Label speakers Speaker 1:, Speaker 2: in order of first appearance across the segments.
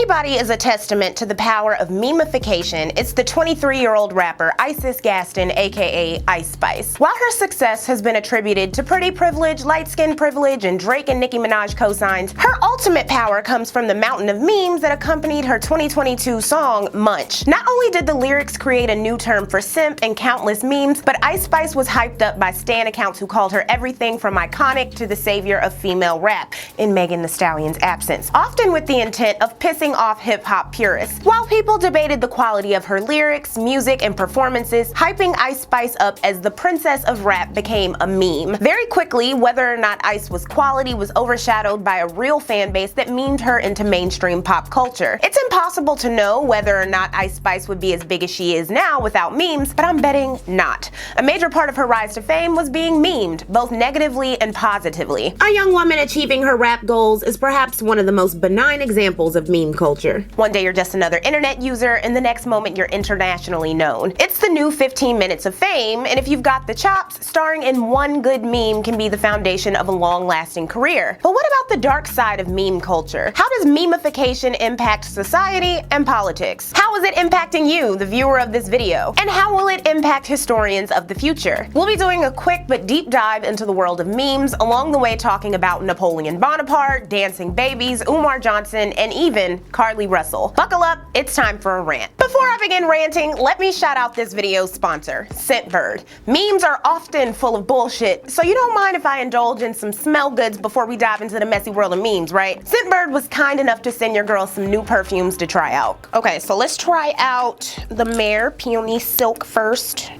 Speaker 1: Body is a testament to the power of memeification. It's the 23-year-old rapper Isis Gaston, aka Ice Spice. While her success has been attributed to pretty privilege, light-skin privilege, and Drake and Nicki Minaj cosigns, her ultimate power comes from the mountain of memes that accompanied her 2022 song, Munch. Not only did the lyrics create a new term for simp and countless memes, but Ice Spice was hyped up by stan accounts who called her everything from iconic to the savior of female rap, in Megan Thee Stallion's absence, often with the intent of pissing off hip-hop purists. While people debated the quality of her lyrics, music, and performances, hyping Ice Spice up as the princess of rap became a meme. Very quickly, whether or not Ice was quality was overshadowed by a real fan base that memed her into mainstream pop culture. It's impossible to know whether or not Ice Spice would be as big as she is now without memes, but I'm betting not. A major part of her rise to fame was being memed, both negatively and positively. A young woman achieving her rap goals is perhaps one of the most benign examples of meme culture. One day you're just another internet user, and the next moment you're internationally known. It's the new 15 minutes of fame, and if you've got the chops, starring in one good meme can be the foundation of a long-lasting career. But what about the dark side of meme culture? How does memeification impact society and politics? How is it impacting you, the viewer of this video? And how will it impact historians of the future? We'll be doing a quick but deep dive into the world of memes, along the way talking about Napoleon Bonaparte, dancing babies, Umar Johnson, and even Carlee Russell. Buckle up, it's time for a rant. Before I begin ranting, let me shout out this video's sponsor, Scentbird. Memes are often full of bullshit, so you don't mind if I indulge in some smell goods before we dive into the messy world of memes, right? Scentbird was kind enough to send your girl some new perfumes to try out. Okay, so let's try out the Mare Peony Silk first.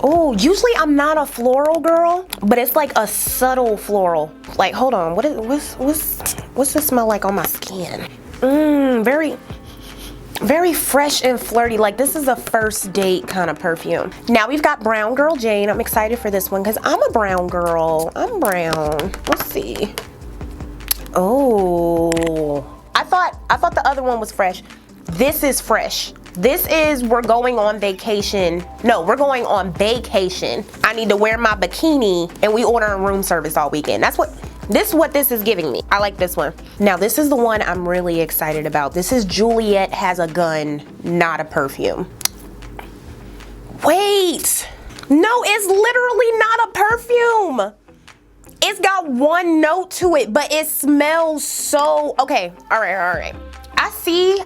Speaker 1: Oh, usually I'm not a floral girl, but it's like a subtle floral. Like, hold on, what's the smell like on my skin? Very fresh and flirty. Like, this is a first date kind of perfume. Now we've got Brown Girl Jane. I'm excited for this one because I'm a brown girl. I'm brown. Let's see. Oh, I thought the other one was fresh. This is fresh. This is, we're going on vacation. No, we're going on vacation. I need to wear my bikini and we order a room service all weekend. This is what this is giving me. I like this one. Now this is the one I'm really excited about. This is Juliet Has a Gun, not a perfume. Wait, no, it's literally not a perfume. It's got one note to it, but it smells so, okay, all right.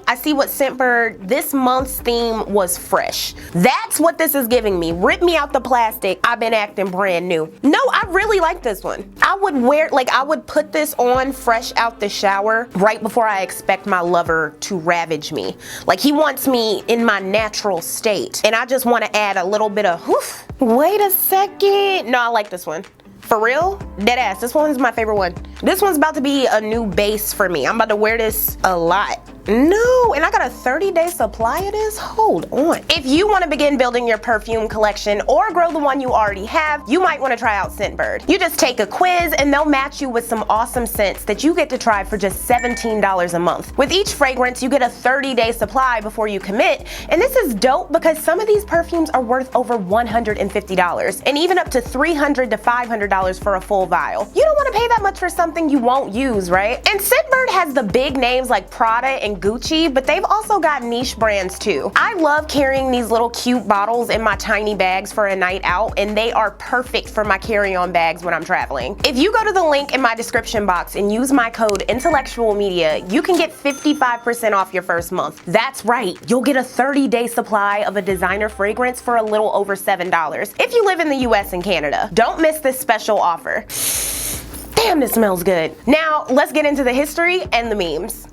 Speaker 1: I see what Scentbird, this month's theme was fresh. That's what this is giving me. Rip me out the plastic, I've been acting brand new. No, I really like this one. I would put this on fresh out the shower right before I expect my lover to ravage me. Like, he wants me in my natural state, and I just want to add a little bit of whoof. Wait a second. No, I like this one. For real? Deadass. This one is my favorite one. This one's about to be a new base for me. I'm about to wear this a lot. No, and I got a 30-day supply of this? Hold on. If you want to begin building your perfume collection or grow the one you already have, you might want to try out Scentbird. You just take a quiz and they'll match you with some awesome scents that you get to try for just $17 a month. With each fragrance, you get a 30-day supply before you commit, and this is dope because some of these perfumes are worth over $150 and even up to $300 to $500 for a full vial. You don't want to pay that much for something you won't use, right? And Scentbird has the big names like Prada and Gucci, but they've also got niche brands too. I love carrying these little cute bottles in my tiny bags for a night out, and they are perfect for my carry-on bags when I'm traveling. If you go to the link in my description box and use my code Intellectual Media, you can get 55% off your first month. That's right, you'll get a 30-day supply of a designer fragrance for a little over $7 if you live in the US and Canada. Don't miss this special offer. Damn, this smells good. Now, let's get into the history and the memes.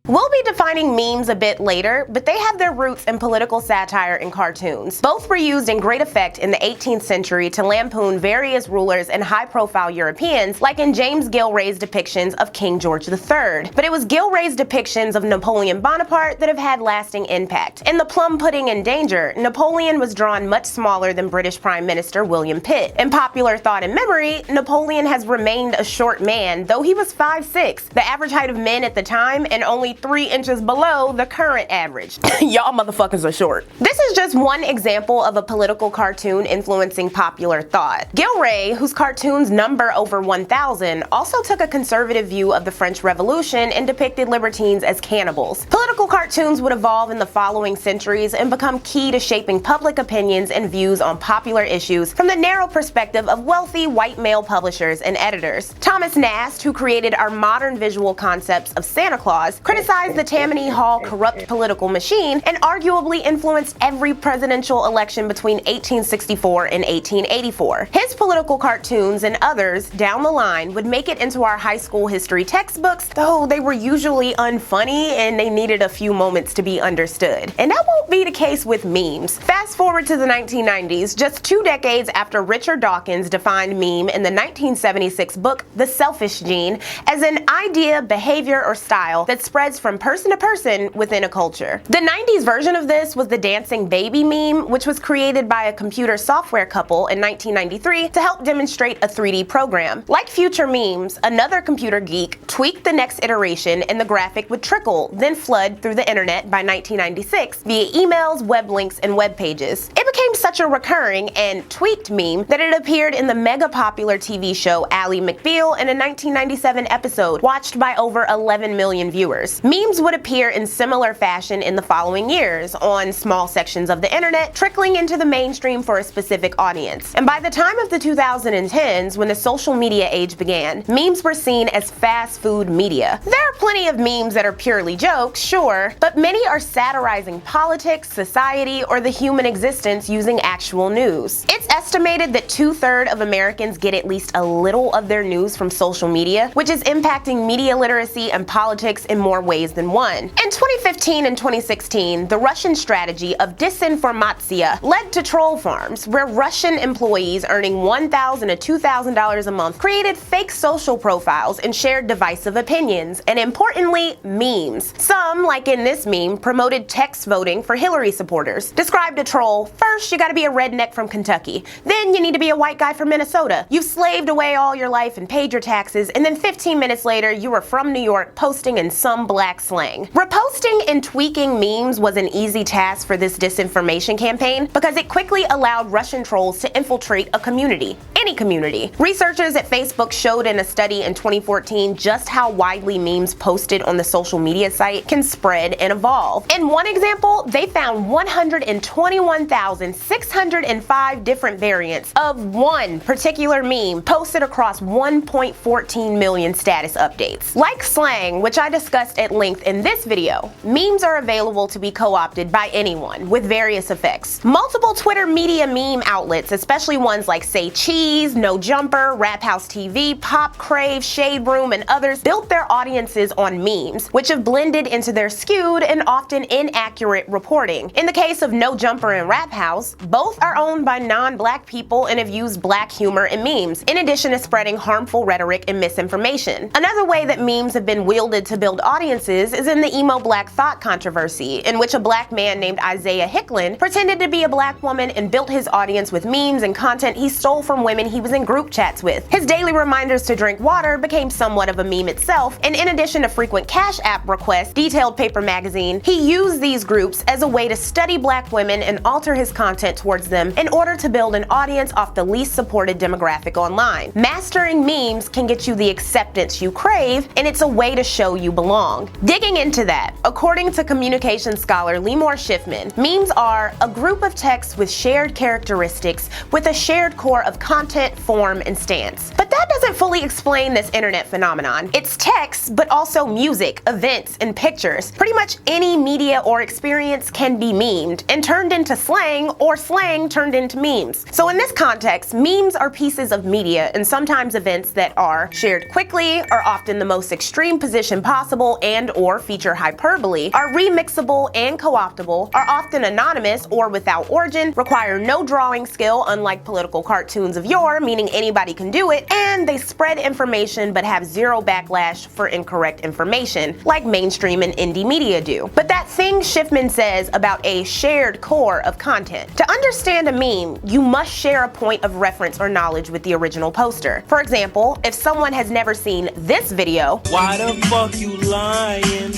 Speaker 1: We'll be defining memes a bit later, but they have their roots in political satire and cartoons. Both were used in great effect in the 18th century to lampoon various rulers and high-profile Europeans, like in James Gillray's depictions of King George III. But it was Gillray's depictions of Napoleon Bonaparte that have had lasting impact. In The Plum Pudding in Danger, Napoleon was drawn much smaller than British Prime Minister William Pitt. In Popular Thought and Memory, Napoleon has remained a short man, though he was 5'6", the average height of men at the time, and only 3 inches below the current average. Y'all motherfuckers are short. This is just one example of a political cartoon influencing popular thought. Gillray, whose cartoons number over 1,000, also took a conservative view of the French Revolution and depicted libertines as cannibals. Political cartoons would evolve in the following centuries and become key to shaping public opinions and views on popular issues from the narrow perspective of wealthy white male publishers and editors. Thomas Nast, who created our modern visual concepts of Santa Claus, criticized the Tammany Hall corrupt political machine and arguably influenced every presidential election between 1864 and 1884. His political cartoons and others down the line would make it into our high school history textbooks, though they were usually unfunny and they needed a few moments to be understood. And that won't be the case with memes. Fast forward to the 1990s, just 2 decades after Richard Dawkins defined meme in the 1976 book The Selfish Gene as an idea, behavior, or style that spreads from person to person within a culture. The 90s version of this was the dancing baby meme, which was created by a computer software couple in 1993 to help demonstrate a 3D program. Like future memes, another computer geek tweaked the next iteration and the graphic would trickle, then flood through the internet by 1996 via emails, web links, and web pages. It became such a recurring and tweaked meme that it appeared in the mega popular TV show Ally McBeal in a 1997 episode watched by over 11 million viewers. Memes would appear in similar fashion in the following years on small sections of the internet, trickling into the mainstream for a specific audience. And by the time of the 2010s, when the social media age began, memes were seen as fast food media. There are plenty of memes that are purely jokes, sure, but many are satirizing politics, society, or the human existence using actual news. It's estimated that 2/3 of Americans get at least a little of their news from social media, which is impacting media literacy and politics in more ways than one. In 2015 and 2016, the Russian strategy of disinformatsia led to troll farms, where Russian employees earning $1,000 to $2,000 a month created fake social profiles and shared divisive opinions, and importantly, memes. Some, like in this meme, promoted text voting for Hillary supporters. Described a troll: first, you gotta be a redneck from Kentucky. Then you need to be a white guy from Minnesota. You've slaved away all your life and paid your taxes, and then 15 minutes later, you were from New York posting in some black slang. Reposting and tweaking memes was an easy task for this disinformation campaign because it quickly allowed Russian trolls to infiltrate a community. Any community. Researchers at Facebook showed in a study in 2014 just how widely memes posted on the social media site can spread and evolve. In one example, they found 121,605 different variants of one particular meme posted across 1.14 million status updates. Like slang, which I discussed at length in this video, memes are available to be co-opted by anyone with various effects. Multiple Twitter media meme outlets, especially ones like Say Cheese, No Jumper, Rap House TV, Pop, Crave, Shade Room, and others, built their audiences on memes, which have blended into their skewed and often inaccurate reporting. In the case of No Jumper and Rap House, both are owned by non-black people and have used black humor and memes, in addition to spreading harmful rhetoric and misinformation. Another way that memes have been wielded to build audiences is in the Emoblackthot controversy, in which a black man named Isaiah Hicklin pretended to be a black woman and built his audience with memes and content he stole from women he was in group chats with. His daily reminders to drink water became somewhat of a meme itself, and in addition to frequent Cash App requests, Detailed Paper magazine, he used these groups as a way to study black women and alter his content towards them in order to build an audience off the least supported demographic online. Mastering memes can get you the acceptance you crave, and it's a way to show you belong. Digging into that, according to communication scholar Lemore Schiffman, memes are a group of texts with shared characteristics with a shared core of content, form, and stance. But that doesn't fully explain this internet phenomenon. It's text, but also music, events, and pictures. Pretty much any media or experience can be memed and turned into slang, or slang turned into memes. So in this context, memes are pieces of media and sometimes events that are shared quickly, are often the most extreme position possible and or feature hyperbole, are remixable and co-optable, are often anonymous or without origin, require no drawing skill unlike political cartoons of yore, meaning anybody can do it, and they spread information but have zero backlash for incorrect information, like mainstream and indie media do. But that thing Schiffman says about a shared core of content. To understand a meme, you must share a point of reference or knowledge with the original poster. For example, if someone has never seen this video,
Speaker 2: why the fuck you lying?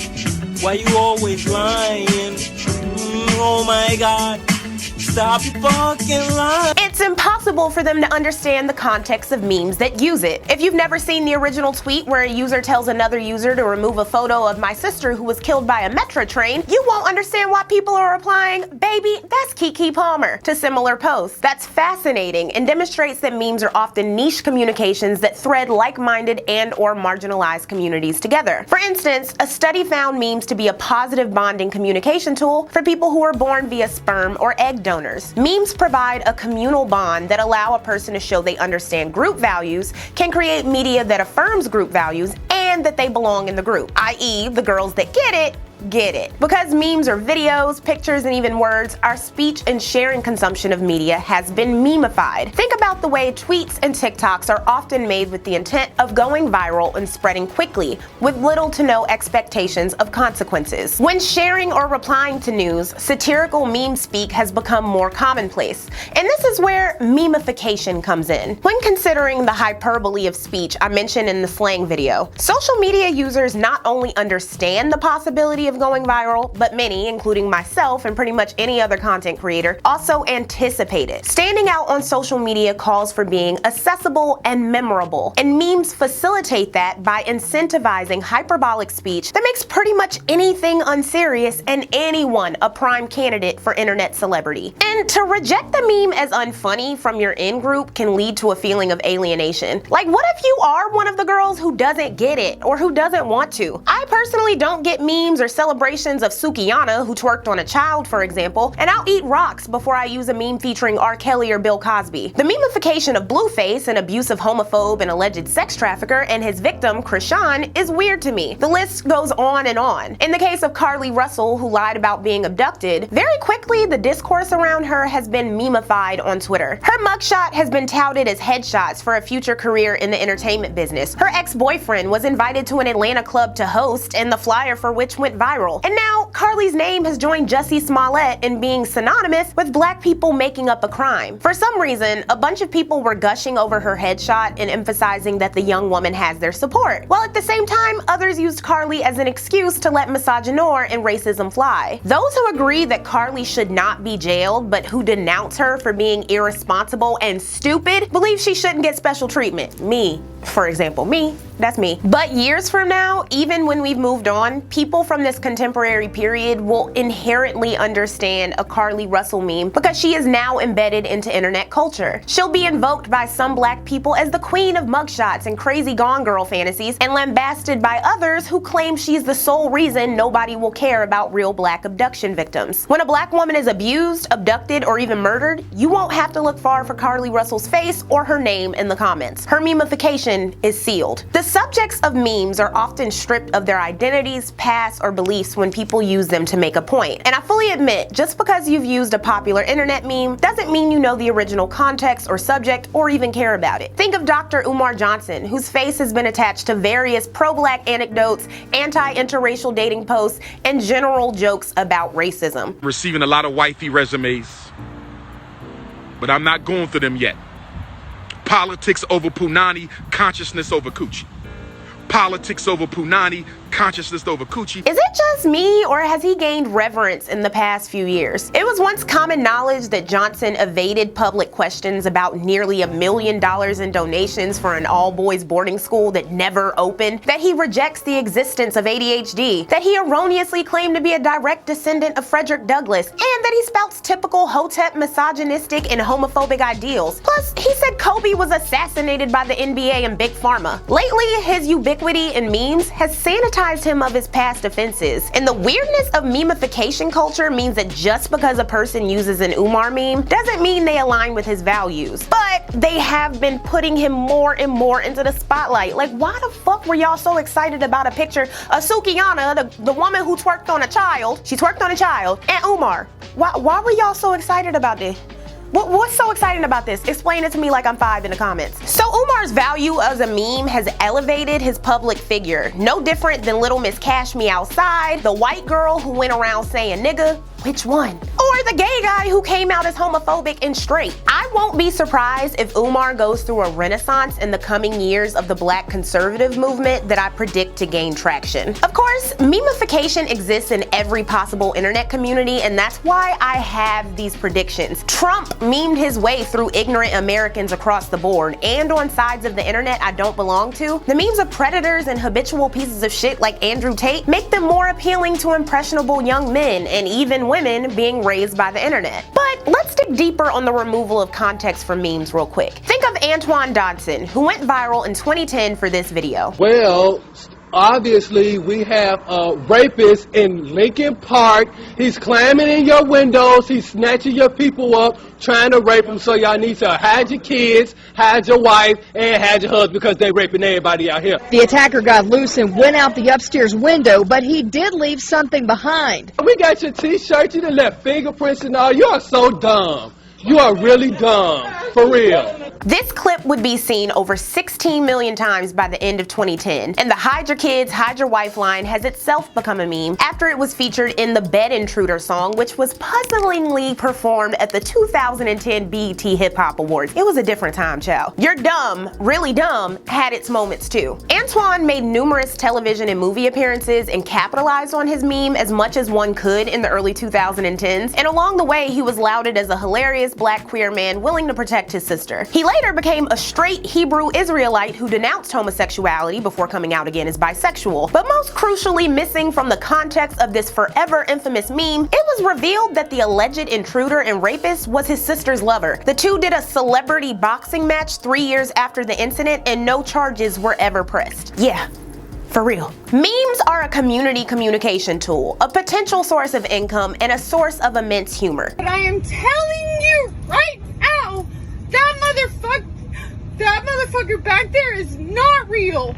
Speaker 2: Why you always lying? Oh my God. Stop your fucking lying.
Speaker 1: It's impossible for them to understand the context of memes that use it. If you've never seen the original tweet where a user tells another user to remove a photo of my sister who was killed by a metro train, you won't understand why people are replying, "Baby, that's Keke Palmer," to similar posts. That's fascinating and demonstrates that memes are often niche communications that thread like-minded and or marginalized communities together. For instance, a study found memes to be a positive bonding communication tool for people who were born via sperm or egg donors. Memes provide a communal bond that allow a person to show they understand group values, can create media that affirms group values, and that they belong in the group, i.e. the girls that get it. Because memes are videos, pictures, and even words, our speech and sharing consumption of media has been memeified. Think about the way tweets and TikToks are often made with the intent of going viral and spreading quickly, with little to no expectations of consequences. When sharing or replying to news, satirical meme speak has become more commonplace. And this is where memeification comes in. When considering the hyperbole of speech I mentioned in the slang video, social media users not only understand the possibility of going viral, but many, including myself and pretty much any other content creator, also anticipate it. Standing out on social media calls for being accessible and memorable, and memes facilitate that by incentivizing hyperbolic speech that makes pretty much anything unserious and anyone a prime candidate for internet celebrity. And to reject the meme as unfunny from your in-group can lead to a feeling of alienation. Like, what if you are one of the girls who doesn't get it or who doesn't want to? I personally don't get memes or celebrations of Sukihana, who twerked on a child, for example, and I'll eat rocks before I use a meme featuring R. Kelly or Bill Cosby. The memeification of Blueface, an abusive homophobe and alleged sex trafficker, and his victim, Chrisean, is weird to me. The list goes on and on. In the case of Carlee Russell, who lied about being abducted, very quickly the discourse around her has been memeified on Twitter. Her mugshot has been touted as headshots for a future career in the entertainment business. Her ex-boyfriend was invited to an Atlanta club to host, and the flyer for which went viral. And now, Carlee's name has joined Jussie Smollett in being synonymous with black people making up a crime. For some reason, a bunch of people were gushing over her headshot and emphasizing that the young woman has their support, while at the same time, others used Carlee as an excuse to let misogynoir and racism fly. Those who agree that Carlee should not be jailed, but who denounce her for being irresponsible and stupid, believe she shouldn't get special treatment. Me, for example, that's me. But years from now, even when we've moved on, people from this contemporary period will inherently understand a Carlee Russell meme because she is now embedded into internet culture. She'll be invoked by some black people as the queen of mugshots and crazy Gone Girl fantasies, and lambasted by others who claim she's the sole reason nobody will care about real black abduction victims. When a black woman is abused, abducted, or even murdered, you won't have to look far for Carlee Russell's face or her name in the comments. Her memeification is sealed. The subjects of memes are often stripped of their identities, past, or beliefs when people use them to make a point. And I fully admit, just because you've used a popular internet meme doesn't mean you know the original context or subject or even care about it. Think of Dr. Umar Johnson, whose face has been attached to various pro-black anecdotes, anti-interracial dating posts, and general jokes about racism.
Speaker 3: Receiving a lot of wifey resumes, but I'm not going through them yet. Politics over punani, consciousness over coochie. Politics over punani, consciousness over coochie.
Speaker 1: Is it just me, or has he gained reverence in the past few years? It was once common knowledge that Johnson evaded public questions about nearly $1 million in donations for an all-boys boarding school that never opened, that he rejects the existence of ADHD, that he erroneously claimed to be a direct descendant of Frederick Douglass, and that he spouts typical Hotep misogynistic and homophobic ideals. Plus, he said Kobe was assassinated by the NBA and Big Pharma. Lately, his ubiquity in memes has sanitized him of his past offenses. And the weirdness of memeification culture means that just because a person uses an Umar meme doesn't mean they align with his values. But they have been putting him more and more into the spotlight. Like, why the fuck were y'all so excited about a picture of Sukihana, the woman who twerked on a child? She twerked on a child. And Umar. Why were y'all so excited about this? What's so exciting about this? Explain it to me like I'm 5 in the comments. So Umar Umar's value as a meme has elevated his public figure, no different than Little Miss Cash Me Outside, the white girl who went around saying nigga, which one? Or the gay guy who came out as homophobic and straight. I won't be surprised if Umar goes through a renaissance in the coming years of the black conservative movement that I predict to gain traction. Of course, memeification exists in every possible internet community, and that's why I have these predictions. Trump memed his way through ignorant Americans across the board, and on sides of the internet I don't belong to. The memes of predators and habitual pieces of shit like Andrew Tate make them more appealing to impressionable young men and even women being raised by the internet. But let's dig deeper on the removal of context from memes real quick. Think of Antoine Dodson, who went viral in 2010 for this video.
Speaker 4: Well, obviously we have a rapist in Lincoln Park. He's climbing in your windows, he's snatching your people up, trying to rape them, so y'all need to hide your kids, hide your wife, and hide your husband because they raping everybody out here.
Speaker 5: The attacker got loose and went out the upstairs window, but he did leave something behind.
Speaker 4: We got your t-shirt, you done left fingerprints and all. You are so dumb. You are really dumb, for real.
Speaker 1: This clip would be seen over 16 million times by the end of 2010, and the Hide Your Kids, Hide Your Wife line has itself become a meme after it was featured in the Bed Intruder song, which was puzzlingly performed at the 2010 BET Hip Hop Awards. It was a different time, child. You're dumb, really dumb, had its moments too. Antoine made numerous television and movie appearances and capitalized on his meme as much as one could in the early 2010s, and along the way he was lauded as a hilarious black queer man willing to protect his sister. He later became a straight Hebrew Israelite who denounced homosexuality before coming out again as bisexual. But most crucially missing from the context of this forever infamous meme, it was revealed that the alleged intruder and rapist was his sister's lover. The two did a celebrity boxing match 3 years after the incident, and no charges were ever pressed. Yeah. For real. Memes are a community communication tool, a potential source of income, and a source of immense humor.
Speaker 6: But I am telling you right now, that motherfucker back there is not real.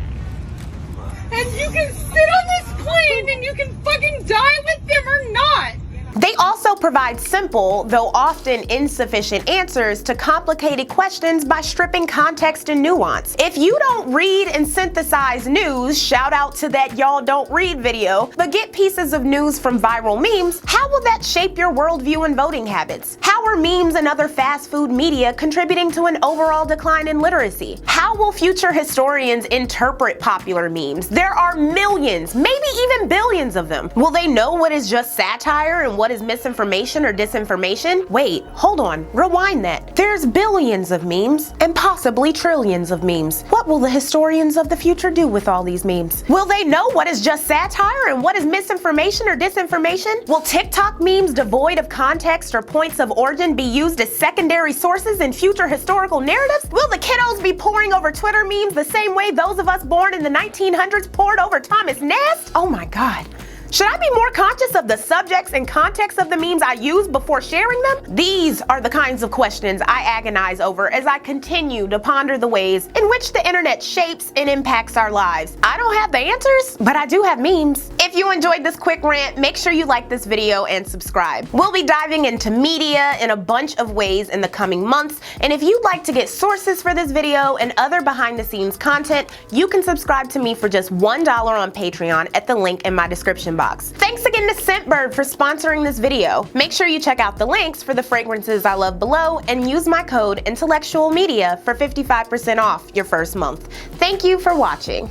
Speaker 6: And you can sit on this plane and you can fucking die with them or not.
Speaker 1: They also provide simple, though often insufficient answers to complicated questions by stripping context and nuance. If you don't read and synthesize news, shout out to that y'all don't read video, but get pieces of news from viral memes, how will that shape your worldview and voting habits? How are memes and other fast food media contributing to an overall decline in literacy? How will future historians interpret popular memes? There are millions, maybe even billions of them. Will they know what is just satire and what is misinformation or disinformation? Wait, hold on, rewind that. There's billions of memes and possibly trillions of memes. What will the historians of the future do with all these memes? Will they know what is just satire and what is misinformation or disinformation? Will TikTok memes devoid of context or points of origin be used as secondary sources in future historical narratives? Will the kiddos be poring over Twitter memes the same way those of us born in the 1900s pored over Thomas Nast? Oh my God. Should I be more conscious of the subjects and context of the memes I use before sharing them? These are the kinds of questions I agonize over as I continue to ponder the ways in which the internet shapes and impacts our lives. I don't have the answers, but I do have memes. If you enjoyed this quick rant, make sure you like this video and subscribe. We'll be diving into media in a bunch of ways in the coming months, and if you'd like to get sources for this video and other behind the scenes content, you can subscribe to me for just $1 on Patreon at the link in my description box. Thanks again to Scentbird for sponsoring this video. Make sure you check out the links for the fragrances I love below and use my code INTELLECTUALMEDIA for 55% off your first month. Thank you for watching.